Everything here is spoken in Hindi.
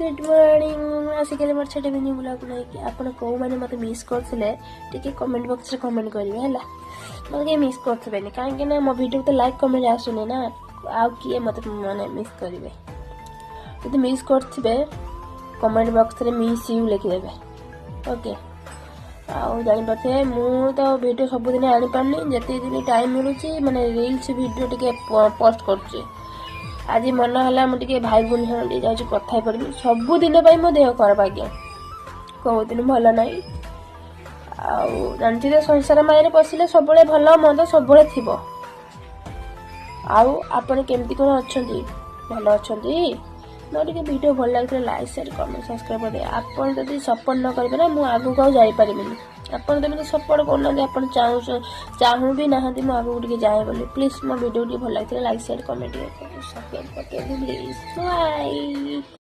गुड मॉर्निंग आसिकले मोर छोटे मिनी ब्लॉग नहीं आपन को माने मते मिस करथिले टिके कमेंट बॉक्स रे कमेंट करिवे हला मते मिस करथबेनी काहे ना मो वीडियो तो लाइक कमेंट आसुने ना आ किए मते माने मिस करिवे यदि मिस करथिबे कमेंट बॉक्स रे मिस यू लिखि देबे ओके आउ जानि पथे मु तो वीडियो सब दिन आनी पानी जति दिन टाइम मिलुची माने रील्स वीडियो टिके पोस्ट करची आज मन है मुझे भाई भूनी टे जाऊँ कथा पड़ी सबुदिन मो देह खराब आज्ञा कौ दिन भल ना जानती तो संसार माया पशिले सब भल मंद सब थी आपण केमती कौन अच्छा भल अच्छा मोटे वीडियो भल लगे लाइक शेयर कमेंट सब्सक्राइब कर आपन जब सपोर्ट न करेंगे ना मुझे आगू को जापारे आपन तो मतलब सपोर्ट करना चाहूँ भी ना मुझे आगू टे जाए बोली प्लीज मो वीडियो भल लगे लाइक शेयर कमेंट सब्सक्राइब कर प्लीज बाय।